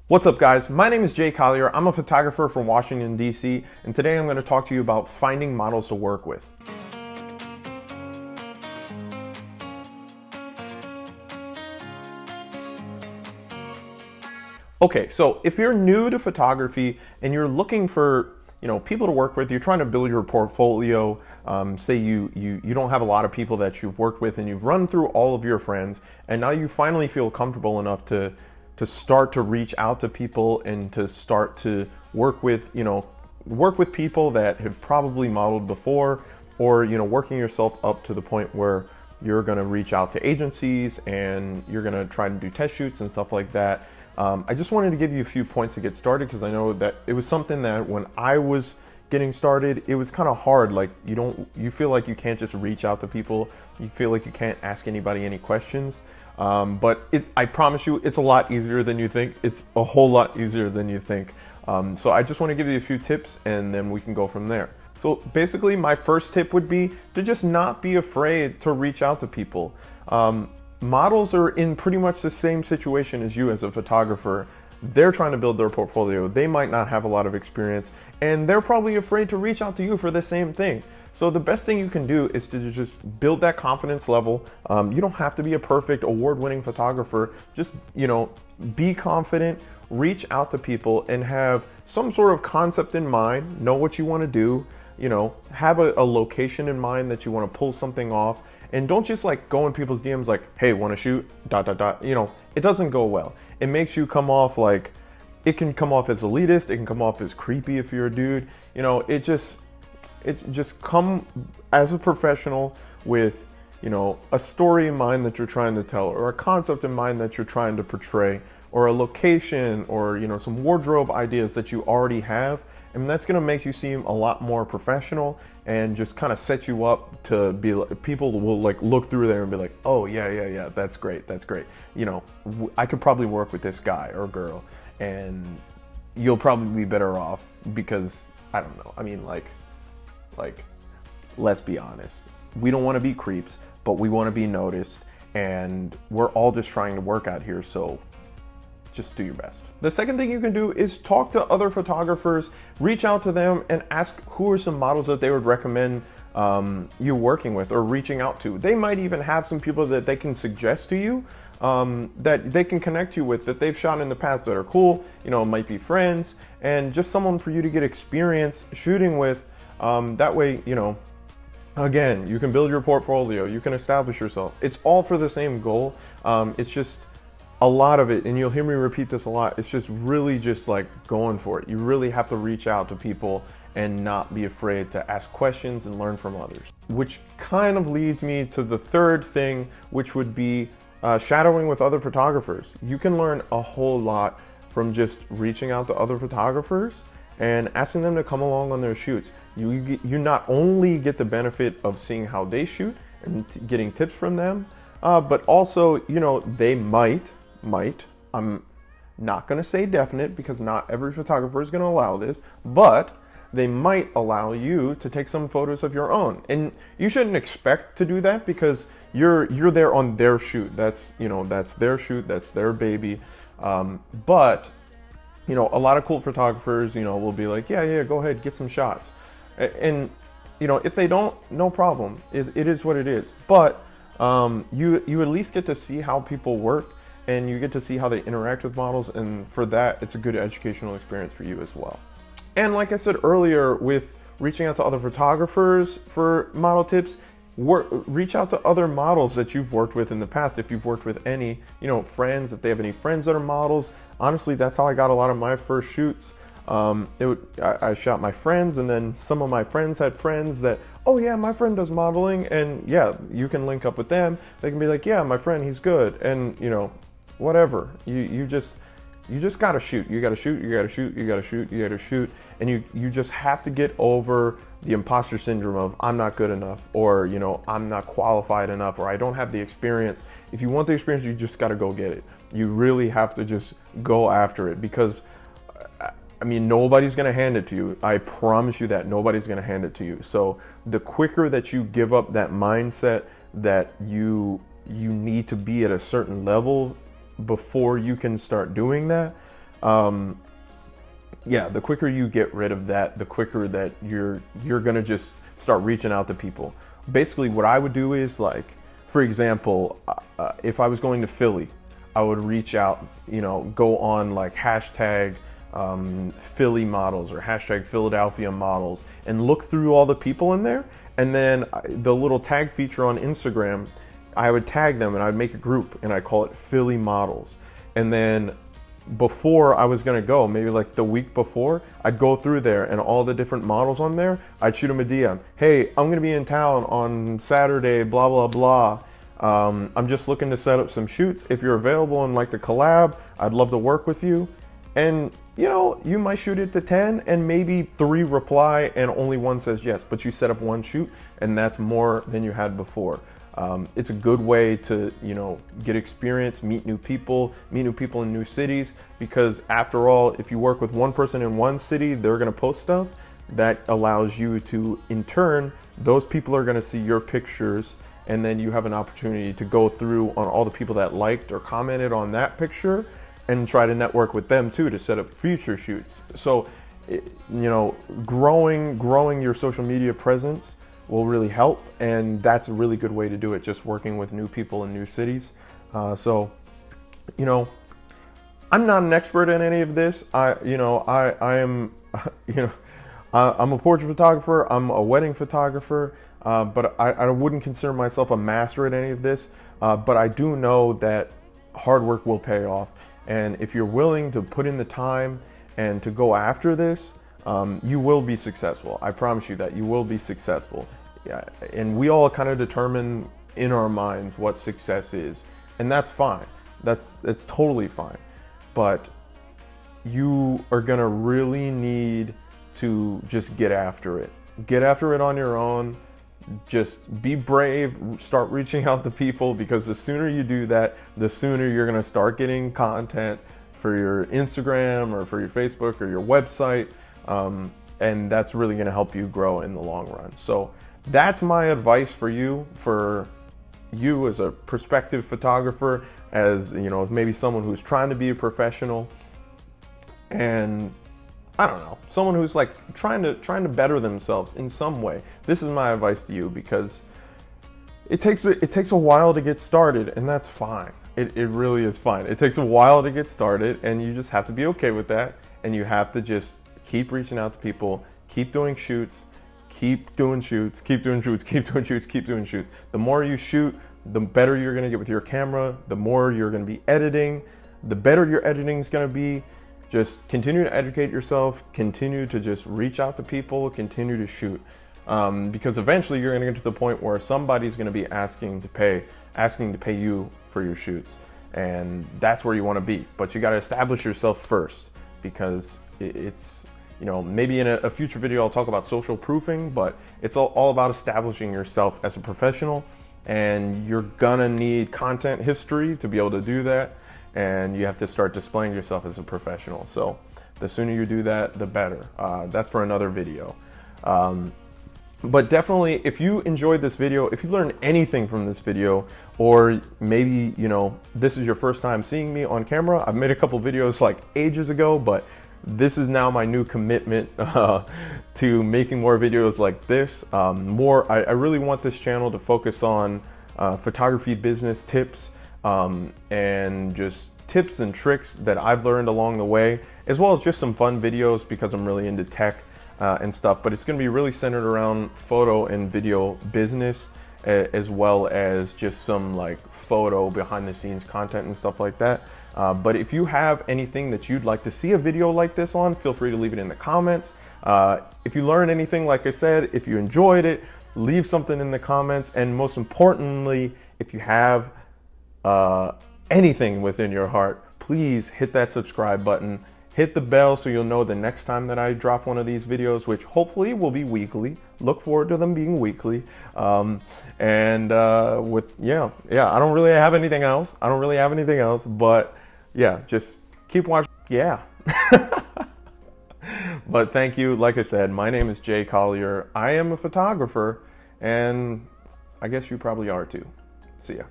What's up, guys? My name is Jay Collier. I'm a photographer from Washington, D.C., and today I'm going to talk to you about finding models to work with. Okay, so if you're new to photography and you're looking for people to work with, you're trying to build your portfolio, say you don't have a lot of people that you've worked with and you've run through all of your friends, and now you finally feel comfortable enough to start to reach out to people and to start to work with people that have probably modeled before, or working yourself up to the point where you're going to reach out to agencies and you're going to try to do test shoots and stuff like that. I just wanted to give you a few points to get started, because I know that it was something that when I was getting started, it was kind of hard. Like you feel like you can't just reach out to people. You feel like you can't ask anybody any questions. But I promise you, it's a lot easier than you think. It's a whole lot easier than you think. So I just want to give you a few tips and then we can go from there. So basically, my first tip would be to just not be afraid to reach out to people. Models are in pretty much the same situation as you as a photographer. They're trying to build their portfolio. They might not have a lot of experience, and they're probably afraid to reach out to you for the same thing. So the best thing you can do is to just build that confidence level. You don't have to be a perfect award-winning photographer. Just, be confident, reach out to people, and have some sort of concept in mind, know what you want to do, have a location in mind that you want to pull something off. And don't just go in people's DMs like, hey, want to shoot, ... It doesn't go well. It makes you come off it can come off as elitist. It can come off as creepy if you're a dude. It just come as a professional with, a story in mind that you're trying to tell, or a concept in mind that you're trying to portray, or a location, or, some wardrobe ideas that you already have. And that's going to make you seem a lot more professional and just kind of set you up to be like, people will look through there and be like, oh yeah, that's great. I could probably work with this guy or girl, and you'll probably be better off because, I don't know. I mean, let's be honest. We don't want to be creeps, but we want to be noticed, and we're all just trying to work out here. So just do your best. The second thing you can do is talk to other photographers, reach out to them and ask who are some models that they would recommend you working with or reaching out to. They might even have some people that they can suggest to you, that they can connect you with, that they've shot in the past that are cool. It might be friends, and just someone for you to get experience shooting with. That way, again, you can build your portfolio, you can establish yourself. It's all for the same goal. It's just a lot of it, and you'll hear me repeat this a lot, it's just really just going for it. You really have to reach out to people and not be afraid to ask questions and learn from others. Which kind of leads me to the third thing, which would be shadowing with other photographers. You can learn a whole lot from just reaching out to other photographers and asking them to come along on their shoots. You not only get the benefit of seeing how they shoot and getting tips from them, but also, they might, I'm not going to say definite because not every photographer is going to allow this, but they might allow you to take some photos of your own. And you shouldn't expect to do that because you're there on their shoot. That's their shoot, that's their baby. But a lot of cool photographers, will be like, yeah, go ahead, get some shots. And if they don't, no problem. It is what it is. But you at least get to see how people work, and you get to see how they interact with models, and for that, it's a good educational experience for you as well. And like I said earlier, with reaching out to other photographers for model tips, reach out to other models that you've worked with in the past. If you've worked with any, friends, if they have any friends that are models. Honestly, that's how I got a lot of my first shoots. I shot my friends, and then some of my friends had friends that, oh yeah, my friend does modeling, and yeah, you can link up with them. They can be like, yeah, my friend, he's good, and whatever. You just gotta shoot. You gotta shoot. And you just have to get over the imposter syndrome of I'm not good enough, or I'm not qualified enough, or I don't have the experience. If you want the experience, you just gotta go get it. You really have to just go after it, because nobody's gonna hand it to you. I promise you that nobody's gonna hand it to you. So the quicker that you give up that mindset that you need to be at a certain level before you can start doing that, Yeah, the quicker you get rid of that, the quicker that you're gonna just start reaching out to people. Basically, what I would do is, like, for example, if I was going to Philly, I would reach out, you know, go on like hashtag Philly models or hashtag Philadelphia models and look through all the people in there. And then the little tag feature on Instagram, I would tag them and I'd make a group and I call it Philly models. And then before I was gonna go, maybe like the week before, I'd go through there and all the different models on there, I'd shoot them a DM. Hey, I'm gonna be in town on Saturday, blah, blah, blah. I'm just looking to set up some shoots. If you're available and like to collab, I'd love to work with you. And you know, you might shoot it to 10 and maybe 3 reply and only 1 says yes, but you set up 1 shoot and that's more than you had before. It's a good way to, you know, get experience, meet new people in new cities, because after all, if you work with one person in one city, they're gonna post stuff that allows you to, in turn, those people are gonna see your pictures, and then you have an opportunity to go through on all the people that liked or commented on that picture and try to network with them too to set up future shoots. So, you know, growing your social media presence will really help, and that's a really good way to do it, just working with new people in new cities. So, you know, I'm not an expert in any of this. I am, you know, I'm a portrait photographer, I'm a wedding photographer, but I wouldn't consider myself a master at any of this, but I do know that hard work will pay off. And if you're willing to put in the time and to go after this, you will be successful. I promise you that you will be successful. Yeah, and we all kind of determine in our minds what success is, and that's fine. It's totally fine. But you are gonna really need to just get after it. Get after it on your own. Just be brave, start reaching out to people, because the sooner you do that, the sooner you're gonna start getting content for your Instagram or for your Facebook or your website. And that's really gonna help you grow in the long run. So that's my advice for you as a prospective photographer, as you know, maybe someone who's trying to be a professional, and I don't know, someone who's like trying to better themselves in some way. This is my advice to you, because it takes a while to get started, and that's fine. It really is fine. It takes a while to get started, and you just have to be okay with that, and you have to just keep reaching out to people, keep doing shoots, keep doing shoots, keep doing shoots, keep doing shoots, keep doing shoots. The more you shoot, the better you're gonna get with your camera, the more you're gonna be editing, the better your editing is gonna be. Just continue to educate yourself, continue to just reach out to people, continue to shoot. Because eventually you're gonna get to the point where somebody's gonna be asking to pay you for your shoots. And that's where you wanna be. But you gotta establish yourself first, because it's, you know, maybe in a future video I'll talk about social proofing, but it's all about establishing yourself as a professional, and you're gonna need content history to be able to do that, and you have to start displaying yourself as a professional. So the sooner you do that, the better. That's for another video. But definitely, if you enjoyed this video, if you learned anything from this video, or maybe, you know, this is your first time seeing me on camera, I've made a couple videos like ages ago, but this is now my new commitment to making more videos like this. I really want this channel to focus on photography business tips, and just tips and tricks that I've learned along the way, as well as just some fun videos, because I'm really into tech and stuff. But it's going to be really centered around photo and video business, as well as just some like photo behind the scenes content and stuff like that. But if you have anything that you'd like to see a video like this on, feel free to leave it in the comments. If you learned anything, like I said, if you enjoyed it, leave something in the comments. And most importantly, if you have anything within your heart, please hit that subscribe button, hit the bell so you'll know the next time that I drop one of these videos, which hopefully will be weekly. Look forward to them being weekly. I don't really have anything else. But yeah, just keep watching. Yeah. But thank you. Like I said, my name is Jay Collier. I am a photographer, and I guess you probably are too. See ya.